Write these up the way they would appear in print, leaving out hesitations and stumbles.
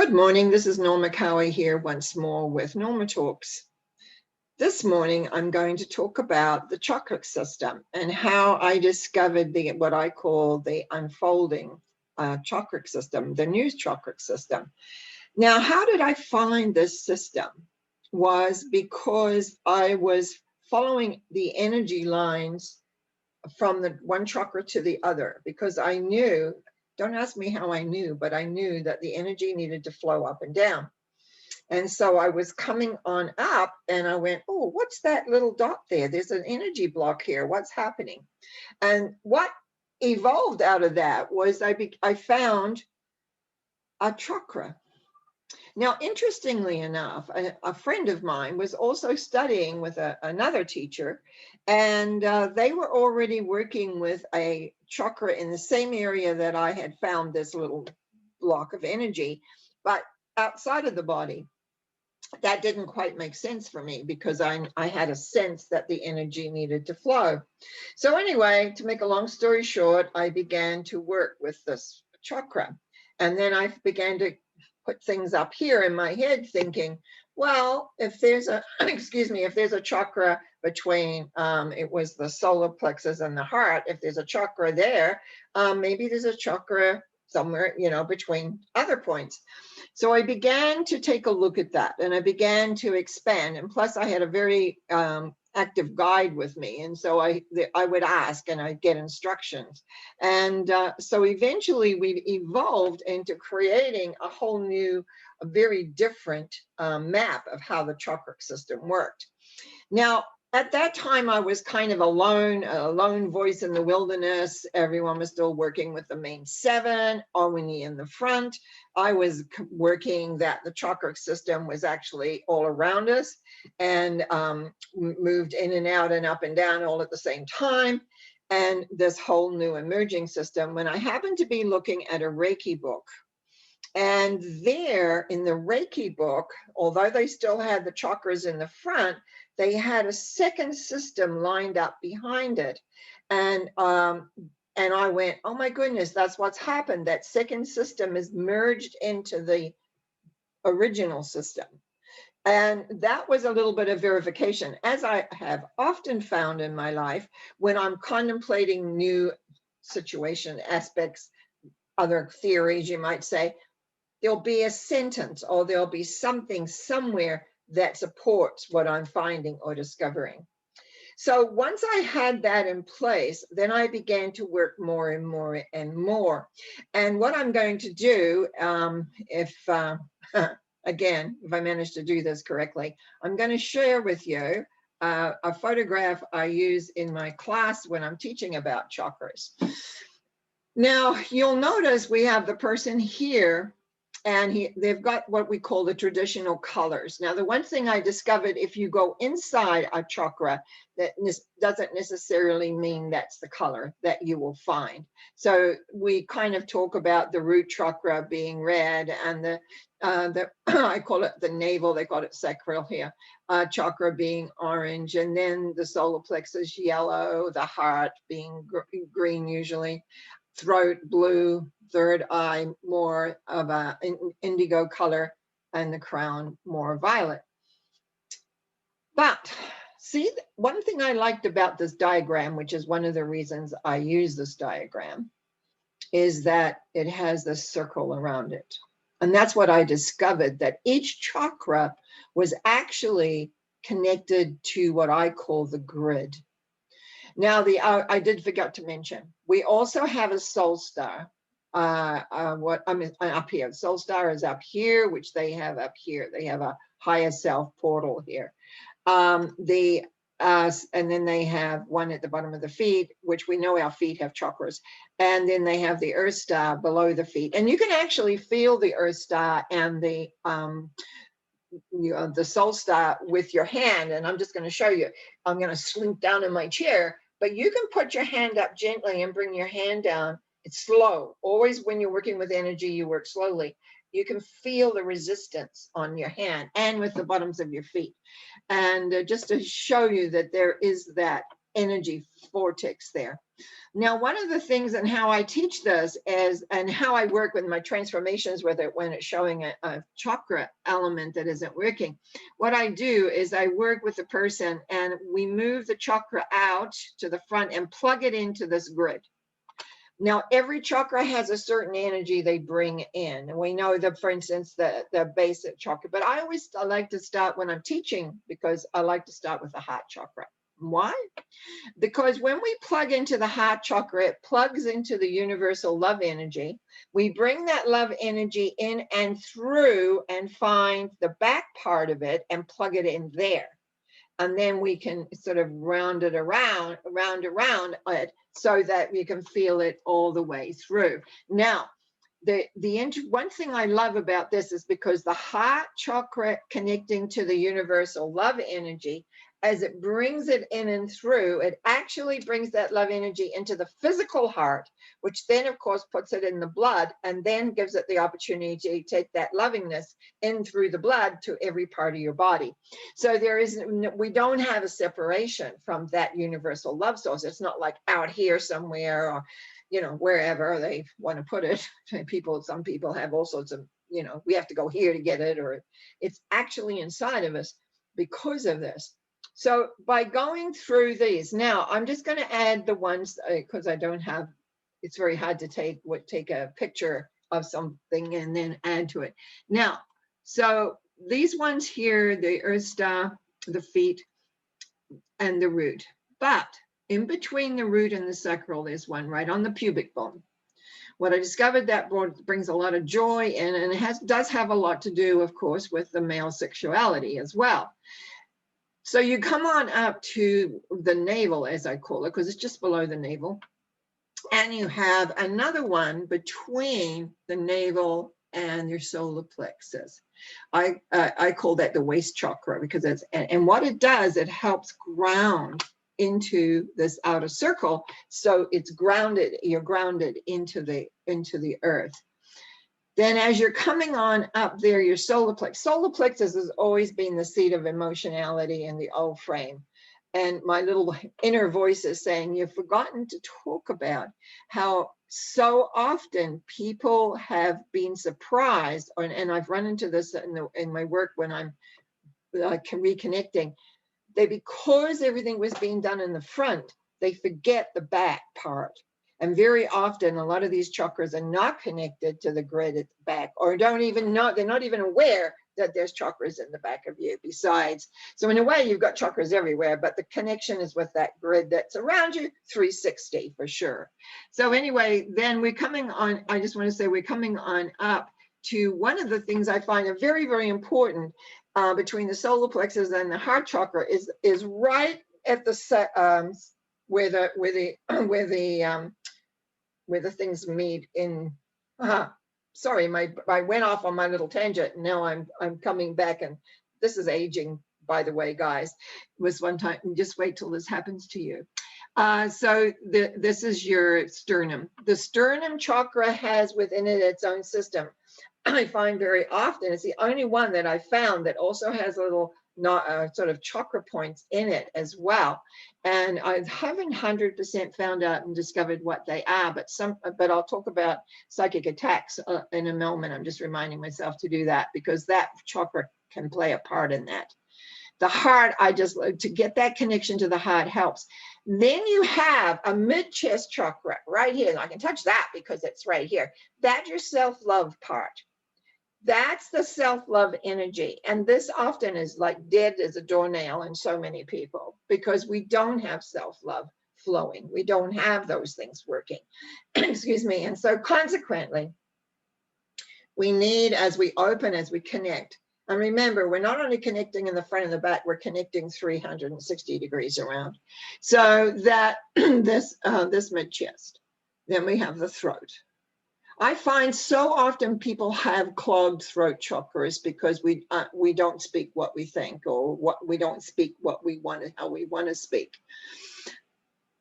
Good morning, this is Norma Cowie here once more with Norma Talks. This morning I'm going to talk about the chakra system and how I discovered what I call the unfolding chakra system, the new chakra system. Now, how did I find this system? Was because I was following the energy lines from the one chakra to the other, because I knew, don't ask me how I knew, but I knew that the energy needed to flow up and down. And so I was coming on up and I went, oh, what's that little dot there? There's an energy block here. What's happening? And what evolved out of that was I found a chakra. Now, interestingly enough, a friend of mine was also studying with another teacher, and they were already working with a chakra in the same area that I had found this little block of energy, but outside of the body. That didn't quite make sense for me because I had a sense that the energy needed to flow. So anyway, to make a long story short, I began to work with this chakra. And then I began to put things up here in my head thinking, well, if there's a, if there's a chakra between, it was the solar plexus and the heart, if there's a chakra there, maybe there's a chakra somewhere, between other points. So I began to take a look at that and I began to expand. And plus I had a very active guide with me. And so I would ask and I'd get instructions. And so eventually we evolved into creating a whole new, a very different map of how the chakra system worked. Now, at that time, I was kind of a lone voice in the wilderness. Everyone was still working with the main seven, only in the front. I was working that the chakra system was actually all around us and moved in and out and up and down all at the same time. And this whole new emerging system, when I happened to be looking at a Reiki book, and there in the Reiki book, although they still had the chakras in the front, they had a second system lined up behind it. And I went, oh my goodness, that's what's happened. That second system is merged into the original system. And that was a little bit of verification, as I have often found in my life when I'm contemplating new situation aspects, other theories, you might say. There'll be a sentence or there'll be something somewhere that supports what I'm finding or discovering. So once I had that in place, then I began to work more and more and more. And what I'm going to do, again, if I manage to do this correctly, I'm going to share with you a photograph I use in my class when I'm teaching about chakras. Now, you'll notice we have the person here, and they've got what we call the traditional colors. Now, the one thing I discovered, if you go inside a chakra, that doesn't necessarily mean that's the color that you will find. So we kind of talk about the root chakra being red, and the I call it the navel, they call it sacral here, chakra being orange, and then the solar plexus yellow, the heart being green usually, throat blue, third eye more of a indigo color, and the crown more violet. But see, one thing I liked about this diagram, which is one of the reasons I use this diagram, is that it has this circle around it. And that's what I discovered, that each chakra was actually connected to what I call the grid. Now, I did forget to mention, we also have a soul star. Up here. Soul star is up here, which they have up here. They have a higher self portal here. And then they have one at the bottom of the feet, which we know our feet have chakras. And then they have the earth star below the feet. And you can actually feel the earth star and the soul star with your hand. And I'm just going to show you. I'm going to slink down in my chair, but you can put your hand up gently and bring your hand down. It's slow. Always when you're working with energy, you work slowly. You can feel the resistance on your hand and with the bottoms of your feet. And just to show you that there is that energy vortex there. Now, one of the things and how I teach this is, and how I work with my transformations with it when it's showing a chakra element that isn't working, what I do is I work with the person and we move the chakra out to the front and plug it into this grid. Now, every chakra has a certain energy they bring in. And we know that, for instance, the basic chakra, but I like to start when I'm teaching, because I like to start with the heart chakra. Why? Because when we plug into the heart chakra, it plugs into the universal love energy. We bring that love energy in and through and find the back part of it and plug it in there. And then we can sort of round around it so that we can feel it all the way through. Now, one thing I love about this is because the heart chakra connecting to the universal love energy, as it brings it in and through, it actually brings that love energy into the physical heart, which then, of course, puts it in the blood and then gives it the opportunity to take that lovingness in through the blood to every part of your body. So we don't have a separation from that universal love source. It's not like out here somewhere or, you know, wherever they want to put it. Some people have all sorts of, you know, we have to go here to get it, or it's actually inside of us because of this. So by going through these, now I'm just going to add the ones because I don't have, it's very hard to take a picture of something and then add to it. Now, so these ones here, the earth star, the feet, and the root. But in between the root and the sacral, there's one right on the pubic bone. What I discovered that brings a lot of joy in, and it does have a lot to do, of course, with the male sexuality as well. So you come on up to the navel, as I call it, because it's just below the navel. And you have another one between the navel and your solar plexus. I call that the waist chakra, because and what it does, it helps ground into this outer circle. So it's grounded, you're grounded into the earth. Then as you're coming on up there, your solar plexus has always been the seat of emotionality in the old frame. And my little inner voice is saying, you've forgotten to talk about how so often people have been surprised, and I've run into this in my work when I'm reconnecting, because everything was being done in the front, they forget the back part. And very often, a lot of these chakras are not connected to the grid at the back, or don't even know, they're not even aware that there's chakras in the back of you besides. So in a way, you've got chakras everywhere, but the connection is with that grid that's around you, 360 for sure. So anyway, then we're coming on, I just want to say we're coming on up to one of the things I find are very, very important between the solar plexus and the heart chakra is right at the where the things meet in. Sorry, I went off on my little tangent. And now I'm coming back, and this is aging, by the way, guys. It was one time. Just wait till this happens to you. So this is your sternum. The sternum chakra has within it its own system. I find very often it's the only one that I found that also has a little sort of chakra points in it as well. And I haven't 100% found out and discovered what they are, but I'll talk about psychic attacks in a moment. I'm just reminding myself to do that because that chakra can play a part in that. The heart, to get that connection to the heart helps. Then you have a mid-chest chakra right here. And I can touch that because it's right here. That's your self-love part. That's the self-love energy. And this often is like dead as a doornail in so many people because we don't have self-love flowing. We don't have those things working. Excuse me. And so consequently, we need, as we open, as we connect, and remember, we're not only connecting in the front and the back, we're connecting 360 degrees around. So that this mid-chest, then we have the throat. I find so often people have clogged throat chakras because we don't speak what we think, or we don't speak what we want, how we want to speak.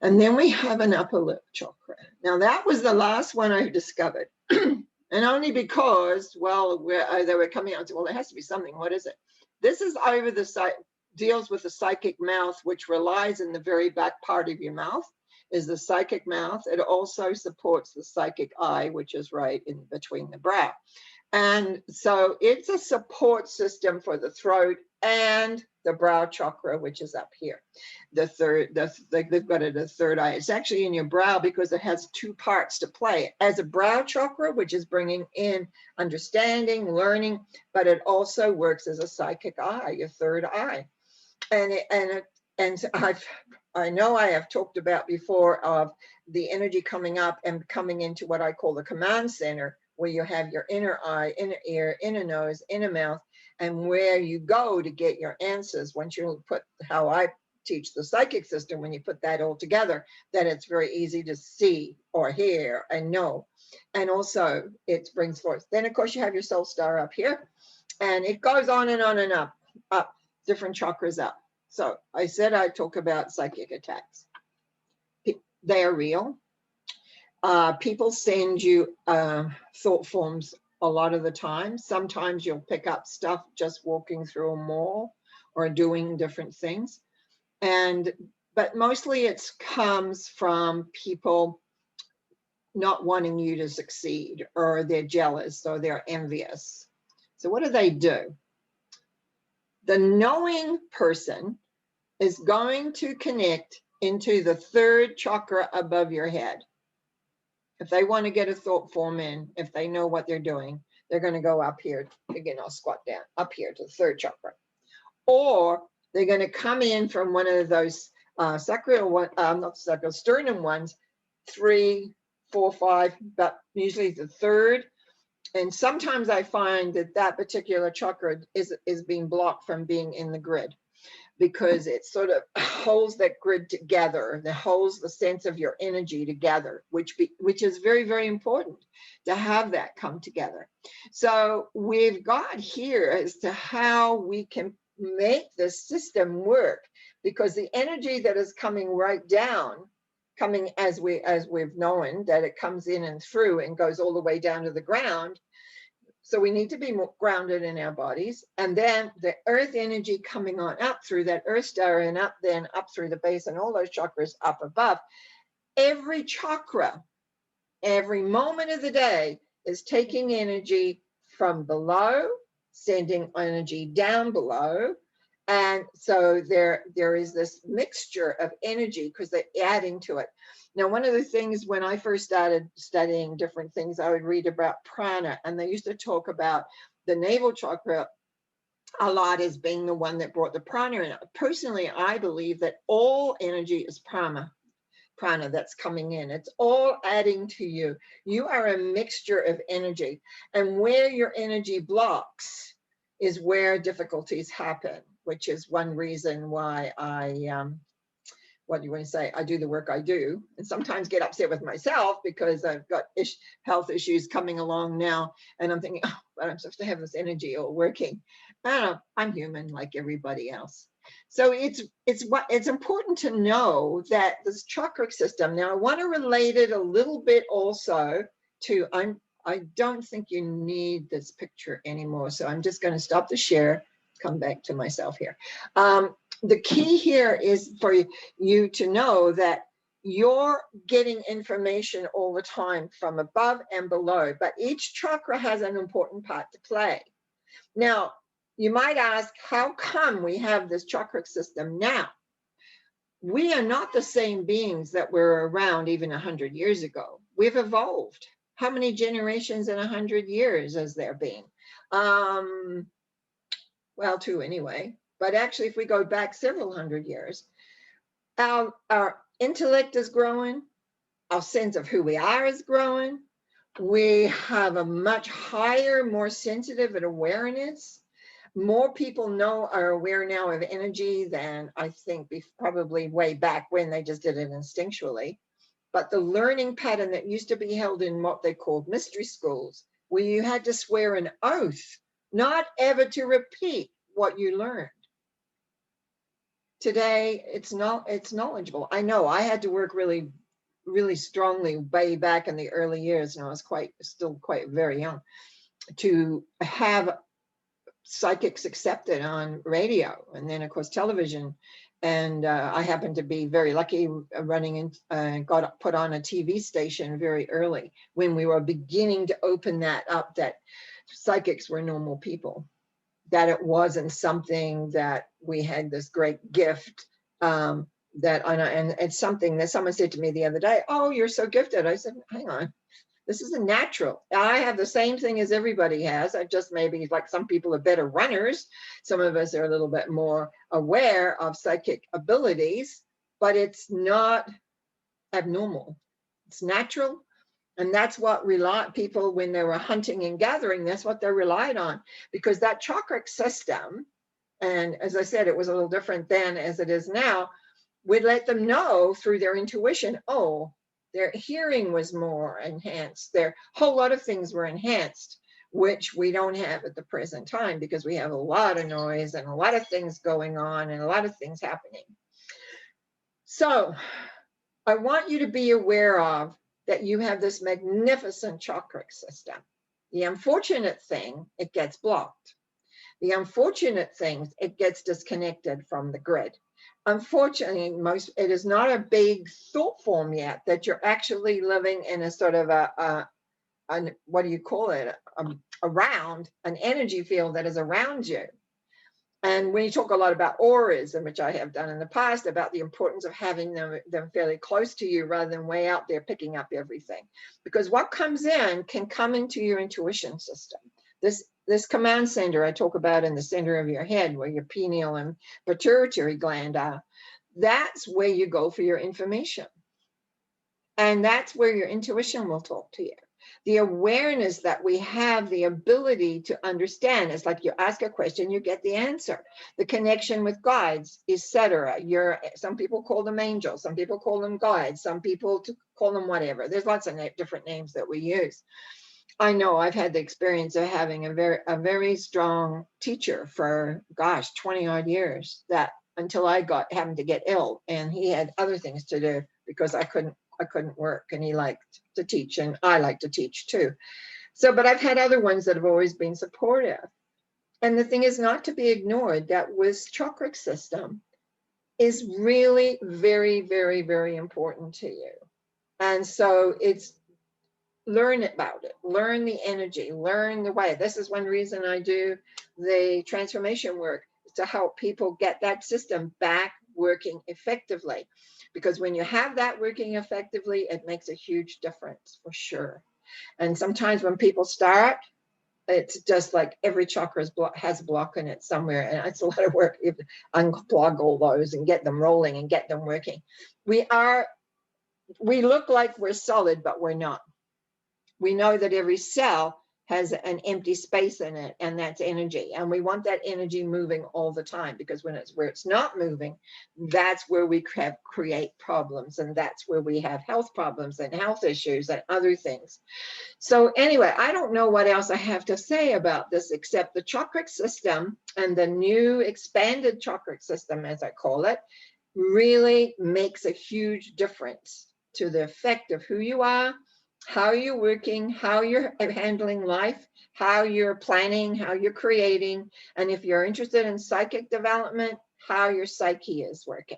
And then we have an upper lip chakra. Now that was the last one I discovered. And only because, well, they were coming out and said, well, there has to be something. What is it? This is over the side, deals with the psychic mouth, which relies in the very back part of your mouth, is the psychic mouth. It also supports the psychic eye, which is right in between the brow. And so it's a support system for the throat and the brow chakra, which is up here. They've got it a third eye. It's actually in your brow because it has two parts to play. As a brow chakra, which is bringing in understanding, learning, but it also works as a psychic eye, your third eye. And I know I have talked about before of the energy coming up and coming into what I call the command center, where you have your inner eye, inner ear, inner nose, inner mouth, and where you go to get your answers. Once you put, how I teach the psychic system, when you put that all together, then it's very easy to see or hear and know. And also it brings forth. Then of course you have your soul star up here, and it goes on and on and up, different chakras up. So I said I'd talk about psychic attacks. They are real. People send you thought forms a lot of the time. Sometimes you'll pick up stuff just walking through a mall or doing different things. But mostly it comes from people not wanting you to succeed, or they're jealous, or they're envious. So what do? The knowing person is going to connect into the third chakra above your head. If they want to get a thought form in, if they know what they're doing, they're going to go up here. Again, I'll squat down up here to the third chakra. Or they're going to come in from one of those sternum ones, 3, 4, 5, but usually the third. And sometimes I find that that particular chakra is being blocked from being in the grid, because it sort of holds that grid together, that holds the sense of your energy together, which is very, very important to have that come together. So we've got here as to how we can make this system work, because the energy that is coming right down, coming as we've known that it comes in and through and goes all the way down to the ground. So we need to be more grounded in our bodies. And then the earth energy coming on up through that earth star and up, then up through the base and all those chakras up above. Every chakra, every moment of the day is taking energy from below, sending energy down below. And so there is this mixture of energy because they're adding to it. Now, one of the things when I first started studying different things, I would read about prana, and they used to talk about the navel chakra a lot as being the one that brought the prana in. Personally, I believe that all energy is prana that's coming in. It's all adding to you. You are a mixture of energy, and where your energy blocks is where difficulties happen, which is one reason why what do you want to say? I do the work I do, and sometimes get upset with myself because I've got health issues coming along now, and I'm thinking, oh, but I'm supposed to have this energy all working. I don't know, I'm human like everybody else. So it's important to know that this chakra system. Now I want to relate it a little bit also to, I don't think you need this picture anymore, so I'm just going to stop the share, come back to myself here. The key here is for you to know that you're getting information all the time from above and below, but each chakra has an important part to play. Now, you might ask, how come we have this chakra system now? We are not the same beings that were around even 100 years ago. We've evolved. How many generations in 100 years has there been? Well, 2 anyway. But actually, if we go back several hundred years, our intellect is growing. Our sense of who we are is growing. We have a much higher, more sensitive awareness. More people are aware now of energy than I think probably way back when they just did it instinctually. But the learning pattern that used to be held in what they called mystery schools, where you had to swear an oath not ever to repeat what you learned. Today, it's knowledgeable. I know I had to work really, really strongly way back in the early years, and I was still quite very young, to have psychics accepted on radio, and then of course television. And I happened to be very lucky running in, got put on a TV station very early when we were beginning to open that up, that psychics were normal people, that it wasn't something that we had this great gift. And it's something that someone said to me the other day, oh, you're so gifted. I said, hang on. This is a natural. I have the same thing as everybody has. I just maybe, like, some people are better runners. Some of us are a little bit more aware of psychic abilities, but it's not abnormal. It's natural. And that's what people, when they were hunting and gathering, that's what they relied on, because that chakra system, and as I said, it was a little different then as it is now, would let them know through their intuition, oh, their hearing was more enhanced. Their whole lot of things were enhanced, which we don't have at the present time, because we have a lot of noise and a lot of things going on and a lot of things happening. So I want you to be aware of that you have this magnificent chakra system. The unfortunate thing, it gets blocked. The unfortunate thing, it gets disconnected from the grid. Unfortunately, it is not a big thought form yet that you're actually living in a sort of what do you call it? Around an energy field that is around you. And when you talk a lot about auras, and which I have done in the past, about the importance of having them fairly close to you rather than way out there picking up everything. Because what comes in can come into your intuition system. This command center I talk about in the center of your head, where your pineal and pituitary gland are, that's where you go for your information. And that's where your intuition will talk to you. The awareness that we have the ability to understand. It's like you ask a question, you get the answer. The connection with guides, etc. Some people call them angels, some people call them guides, some people call them whatever. There's lots of different names that we use. I know I've had the experience of having a very strong teacher for, 20 odd years, that until I happened to get ill, and he had other things to do because I couldn't work, and he liked to teach, and I like to teach too. So, but I've had other ones that have always been supportive. And the thing is not to be ignored, that with chakra system is really very, very, very important to you. And so it's learn about it, learn the energy, learn the way. This is one reason I do the transformation work, to help people get that system back working effectively. Because when you have that working effectively, it makes a huge difference for sure. And sometimes when people start, it's just like every chakra has a block in it somewhere. And it's a lot of work to unplug all those and get them rolling and get them working. We look like we're solid, but we're not. We know that every cell has an empty space in it, and that's energy. And we want that energy moving all the time, because where it's not moving, that's where we create problems, and that's where we have health problems and health issues and other things. So anyway, I don't know what else I have to say about this, except the chakra system and the new expanded chakra system, as I call it, really makes a huge difference to the effect of who you are, how you're working, how you're handling life, how you're planning, how you're creating, and if you're interested in psychic development, how your psyche is working.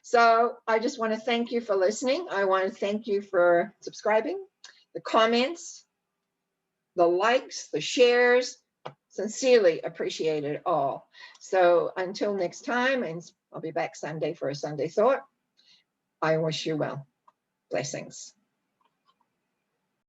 So I just want to thank you for listening. I want to thank you for subscribing, the comments, the likes, the shares. Sincerely appreciate it all. So until next time, and I'll be back Sunday for a Sunday Thought, I wish you well. Blessings.